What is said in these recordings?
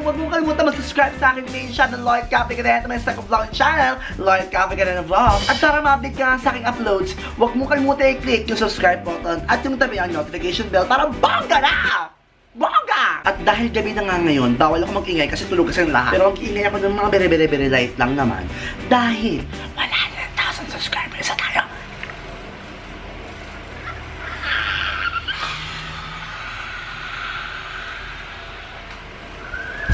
huwag mong kalimutan mag-subscribe sa aking main channel, Lloyd Cafe Cadena, may second vlog channel, Lloyd Cafe Cadena Vlog. At para ma-update ka sa aking uploads, huwag mong kalimutan i-click yung subscribe button at yung tabi ang notification bell para bongga na! Bongga! At dahil gabi na nga ngayon, bawal ako mag-ingay kasi tulog kasi ng lahat. Pero mag-ingay ako ng mga very light lang naman. Dahil wala na 1,000 subscribers na tayo.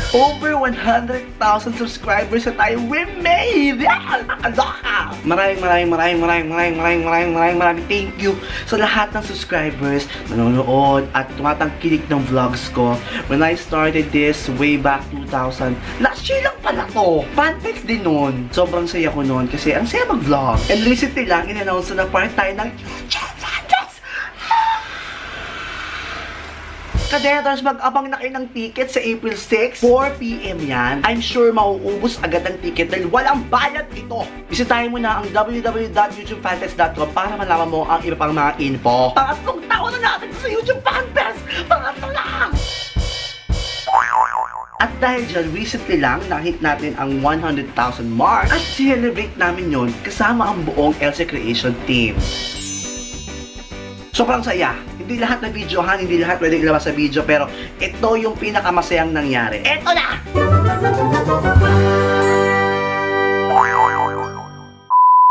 Over 100,000 subscribers na tayo. We made it! Nakaloka! Maraming thank you sa lahat ng subscribers nanonood at tumatangkilik ng vlogs ko. When I started this way back 2000, last year lang pala to. Fantex din nun. Sobrang saya ko nun kasi ang saya mag-vlog. And recently lang, in-announce na part tayo ng YouTube Fantex! Kadenators, mag-abang na kayo ng ticket sa April 6, 4 PM yan. I'm sure mauubos agad ang ticket dahil walang bayad ito. Bisitahin mo na ang www.youtubefanfest.com para malaman mo ang iba pang mga info. Pangatlong taon na natin sa YouTube Fanfest! Pangatlo lang! At dahil dyan, recently lang, nakahit natin ang 100,000 mark at celebrate namin yon kasama ang buong LC Creation team. Sobrang saya. Hindi lahat na videohan, hindi lahat pwede ilabas sa video, pero ito yung pinakamasayang nangyari. Ito na!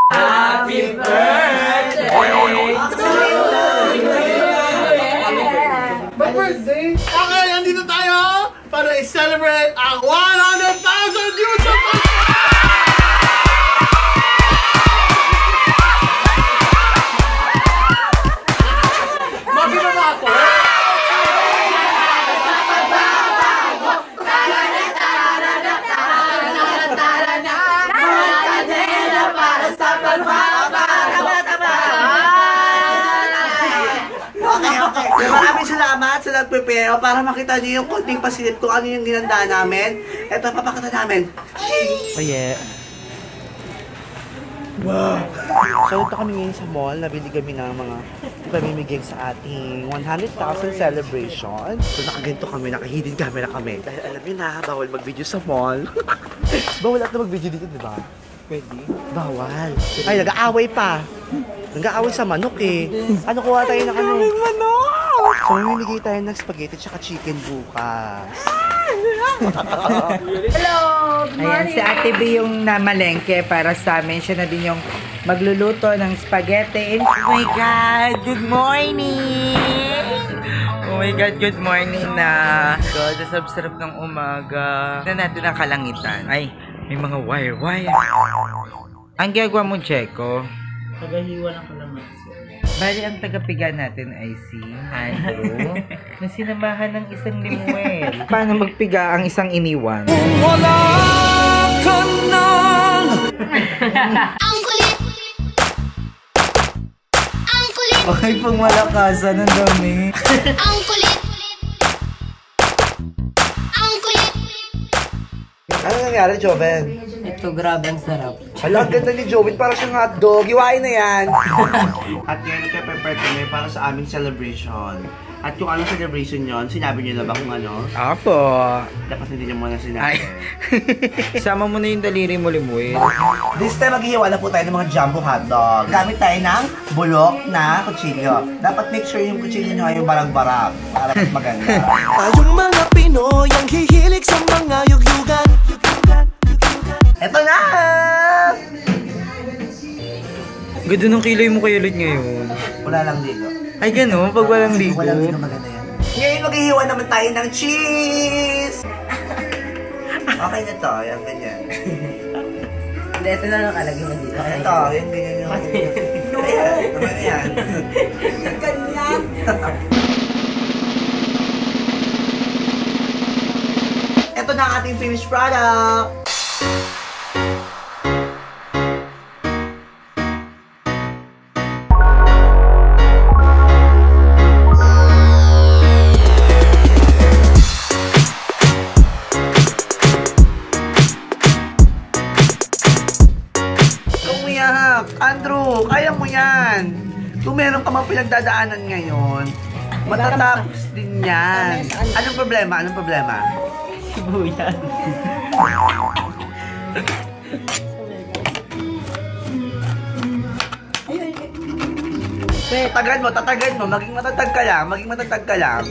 Happy birthday! My birthday! Okay, nandito tayo para i-celebrate ang 100,000 YouTube! Maraming salamat sa nagprepare para makita niyo yung konting pasilip kung ano yung ginanda namin. Ito, papakita namin. Oh yeah. Wow! So ito kami ngayon sa mall, nabili kami ng mga pamimigay sa ating 100,000 celebration. So nakaganto kami, naka-hidden camera kami. Dahil alam niyo na, bawal mag-video sa mall. Bawal at na mag-video dito, di ba? Pwede? Bawal. Ay, nag-aaway pa. Nag-aaway sa manok eh. Ano kuha tayo ng ano? Manok! So mamimigay tayo ng spaghetti tsaka chicken bukas. Hello! Good morning! Ayan, si Ate B yung namalengke para sa amin. Siya na din yung magluluto ng spaghetti. Oh my God! Good morning! Oh my God, good morning na! God, sarap ng umaga. Tignan natin ang kalangitan. Ay, may mga wire-wire. Ang ginagawa mo, Checo? Tagahiwa ng kalamansi. Bali, ang tagapiga natin ay si Andrew na sinamahan ng isang limuel. Paano magpiga ang isang iniwan? Wala ka nang! Ang kulit! Ang kulit! Okay pong malakasan, ang dami. Ang kulit! Ang kulit! Ano nangyari, Joven? Ito, grabe ang sarap. Hala, ang ganda ni Joven, para siyang hotdog. Iwain na yan! At ngayon, nagka-prepare kami para sa aming celebration. At yung anong celebration yon, sinabi niyo na ba kung ano? Apo. Dapat hindi niyo muna sinabi. Sama mo na yung daliri mo, limuel. This time, maghihiwa na po tayo ng mga jumbo hotdog. Gamit tayo ng bulok na kutsilyo. Dapat make sure yung kutsilyo nyo ay yung barang-barang para mas maganda. Tayong mga Pinoy ang hihilig sa mga yugyugan. Eto na! Ganda ng kilay mo kay Lloyd ngayon. Wala lang dito. Ay, gano'n? Pag walang ligo. Wala dito maganda yan. Ngayon, maghihiwa naman tayo ng cheese! Okay na to, yan, ganyan. Hindi, ito na lang kalagay mo dito. Ito, yan, ganyan yung... Ayan, naman yan. Ganyan! Ito na ang ating finished product! Andrew, kaya mo yan. Kung meron ka mang pinagdadaanan ngayon, matatapos din yan. Anong problema? Anong problema? Sibuyan. Tatagan mo, maging matatag ka lang,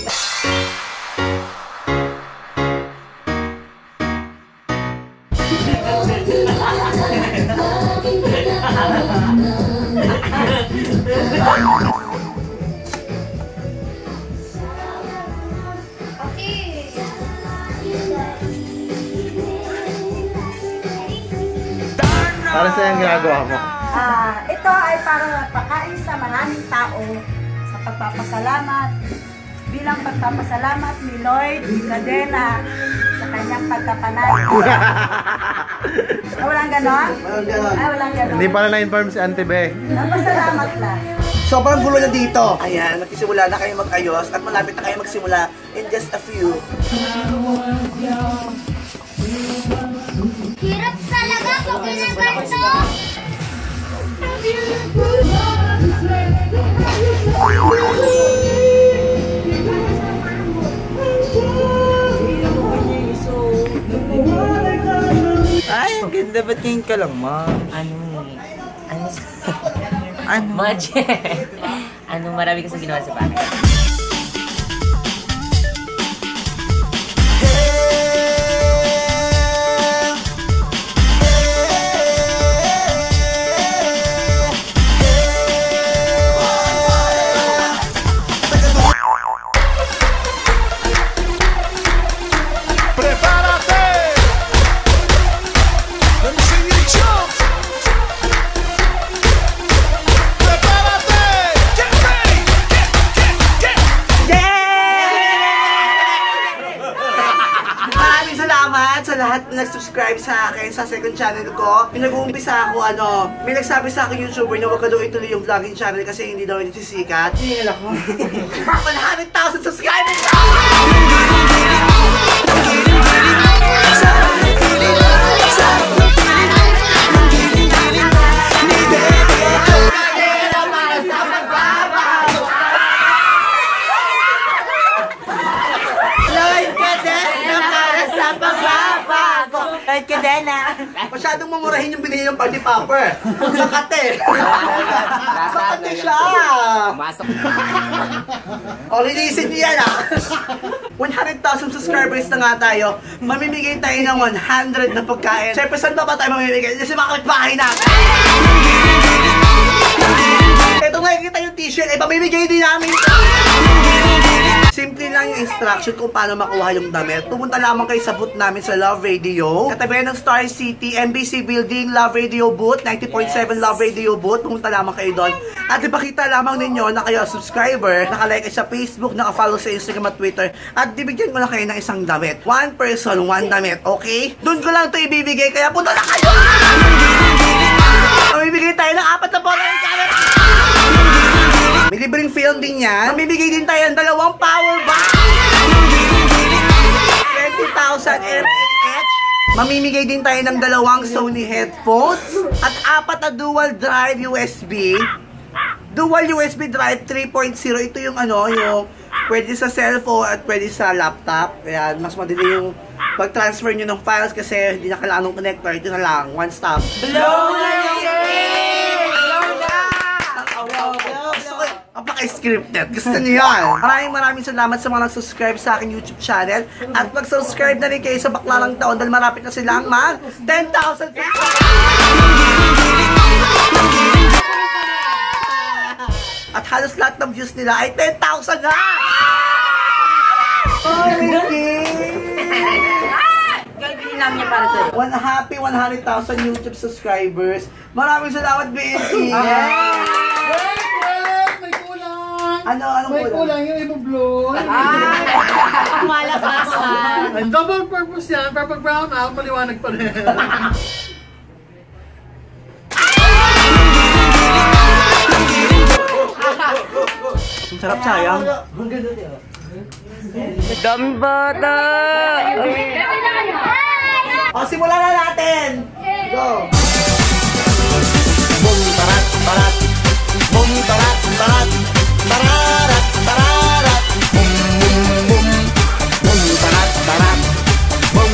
Para sa yung ginagawa mo. Ito ay para pakain sa maraming tao sa pagpapasalamat bilang pagpapasalamat ni Lloyd Cadena sa kanyang pagkapanay. Walang ganon? Walang ganon. Hindi pala na-inform si Auntie Be. Nagpasalamat lang. Sobrang gulo na dito. Ayan, magsisimula na kayo mag-ayos at malapit na kayo magsimula in just a few. Hirap talaga pag ginaganto. Ay, ang ganda. Ba't ngayon ka lang, ma? Ano? Maje. Marami kasi ginawa sa bahay. Sa lahat na nag-subscribe sa akin sa second channel ko. Pinag-uumpisa ako, may nagsabi sa akin YouTuber na huwag ka daw ituloy yung vlogging channel kasi hindi daw ito sisikat. Tingin ako. 100,000 subscribers! Cadena. Masyadong mamurahin yung binili ng party popper. Makate. Makate siya. Masok. O, linisin niyo yan 100,000 subscribers na nga tayo. Mamimigay tayo ng 100 na pagkain. Siyempre, saan ba tayo mamimigay? Kasi mga kapitbahay natin. Ito nga, kita yung t-shirt. Pamimigay din namin. Simple lang yung instruction kung paano makuha yung damit. Pumunta lamang kayo sa booth namin sa Love Radio. Katabi ng Star City, MBC Building, Love Radio booth, 90.7 Love Radio booth. Pumunta lamang kayo doon. At ipakita lamang ninyo na kayo subscriber, nakalike kayo sa Facebook, nakafollow sa Instagram at Twitter. At bibigyan ko na kayo ng isang damit. One person, one damit, okay? Doon ko lang ito ibibigay, kaya punta na kayo! Mamibigay tayo ng 4 na bola ng camera! May libreng film din yan. Mamibigay din tayo ng 2 power bank. 20,000 mAh. Mamimigay din tayo ng 2 Sony headphones. At 4 na dual drive USB. Dual USB drive 3.0. Ito yung yung pwede sa cellphone at pwede sa laptop. Kaya mas madali yung pag-transfer nyo ng files kasi hindi na kailangan ng connector. Ito na lang. One stop. Blow na yung cake! Blow na! Napaka-scripted. Gusto niyo yan. Maraming salamat sa mga nag-subscribe sa aking YouTube channel. At mag-subscribe na rin kayo sa Baklalang Taon dahil marapit na silang mag 10,000 subscribers. At halos lahat ng views nila ay 10,000 na! Oh, Ricky! Gagawin namin niya para sa'yo. Happy 100,000 YouTube subscribers. Maraming salamat, BNT! Anong May kulang yung ibo-blow. Malapasan. Ang double purpose yan, pero pag brown out, maliwanag pa rin. Ang sarap sayang. Daming bata! O, simulan na natin! Go! Boom, tarat, tarat. Boom, tarat, tarat. Tararat, tararat. Boom, boom, boom. Boom, tarat, tarat. Boom,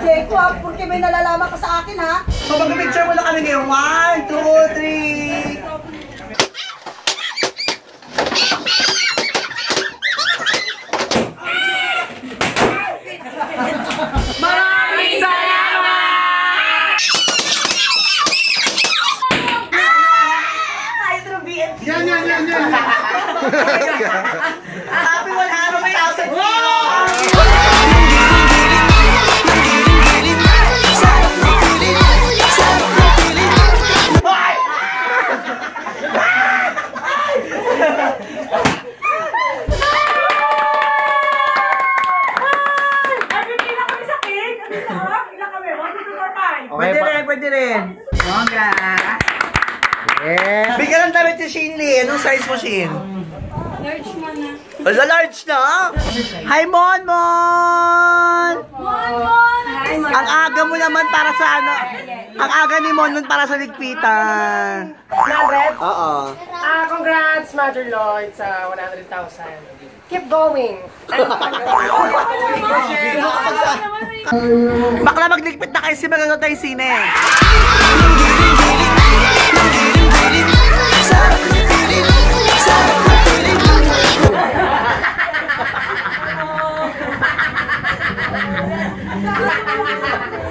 Jeko, porque may nalalaman ka sa akin, ha? So, mag-picture mo na kami ngayon. 1, 2, 3. Maraming salamat! Yan. Happy 100,000 views! Pwede rin. Bongga. Yeah. Bigyan ng damit si Shane Lee. Anong size mo, Shane? Large mo na. Wala, large na? Hi, Mon Mon! Hi, Ang aga mo naman para sa ano? Ang aga ni Mon Mon para sa ligpitan. 100? Oo. Congrats, Mother Lloyd, sa 100,000. Keep going. Bakla magligpit na kayo si Magano tayo sine.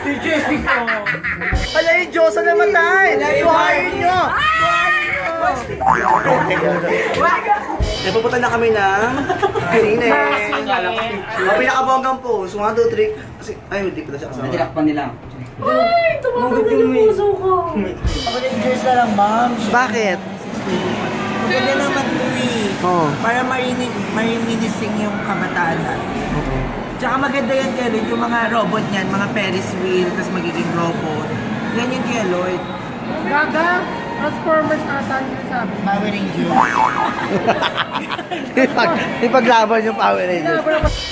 Si Jessica. Wala yung Diyos na namatay. Buhayin nyo. Napupunta na kami ng sine. Ang pinakabonggang pose. 1, 2, 3. Kasi, ay, hindi pala siya kasama. Natilakpan nila. Ay, tumawag na yung puso ko. Avengers na lang, ma'am. Bakit? Maganda naman ito eh. Oo. Para marinising yung kabataan natin. Tsaka maganda yan, Keloid, yung mga robot niyan, mga Ferris wheel, tapos magiging robot. Yan yung Keloid. Gaga, Transformers ata yung sabi. Power Rangers. Ipaglaban yung Power Rangers.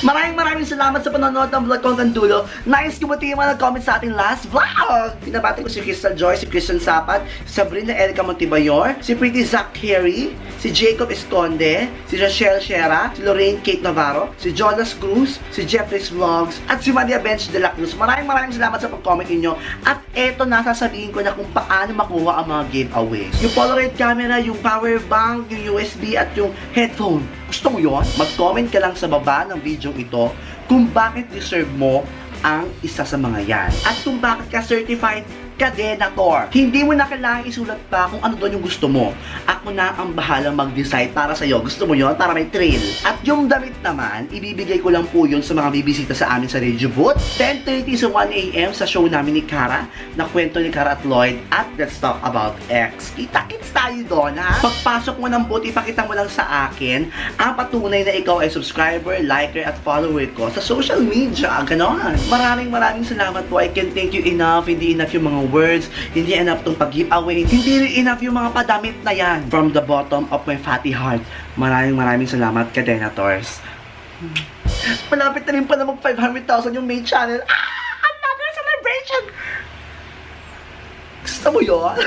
Maraming salamat sa panonood ng vlog ko hanggang dulo. Nice kumuti yung mga nag-comment sa ating last vlog. Pinabati ko si Crystal Joy, si Christian Sapat, si Sabrina Erica Montibayor, si Pretty Zach Carey, si Jacob Esconde, si Rachel Shera, si Lorraine Kate Navarro, si Jonas Cruz, si Jeffrey's Vlogs, at si Maria Bench de la Cruz. Maraming salamat sa pag-comment ninyo. At eto na, sasabihin ko na kung paano makuha ang mga giveaways. Yung Polaroid camera, yung power bank, yung USB, at yung headphone. Gusto mo yun? Mag-comment ka lang sa baba ng video ito kung bakit deserve mo ang isa sa mga yan. At kung bakit ka certified Cadenator. Hindi mo na kailangan isulat pa kung ano doon yung gusto mo. Ako na ang bahalang mag-decide para sa'yo. Gusto mo yon para may thrill. At yung damit naman, ibibigay ko lang po yun sa mga bibisita sa amin sa Radio Booth. 10:30 sa 1 AM sa show namin ni Cara, na kwento ni Cara at Lloyd, at Let's Talk About X. Kita-kits tayo doon, ha? Pagpasok mo ng booth, ipakita mo lang sa akin ang patunay na ikaw ay subscriber, liker, at follower ko sa social media. Ganon. Maraming salamat po. I can thank you enough. Hindi enough yung mga words, hindi enough tong pag-giveaway, hindi rin enough yung mga padamit na yan. From the bottom of my fatty heart, maraming salamat, Cadenators. Malapit na rin pala mag 500,000 yung main channel. Another celebration! Gusto mo yun?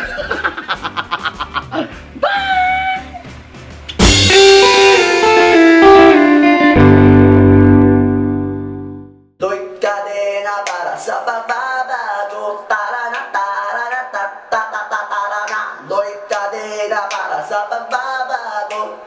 Bye! Lloyd Cadena para sa pagbabago. Lloyd Cadena para sa pagbabago.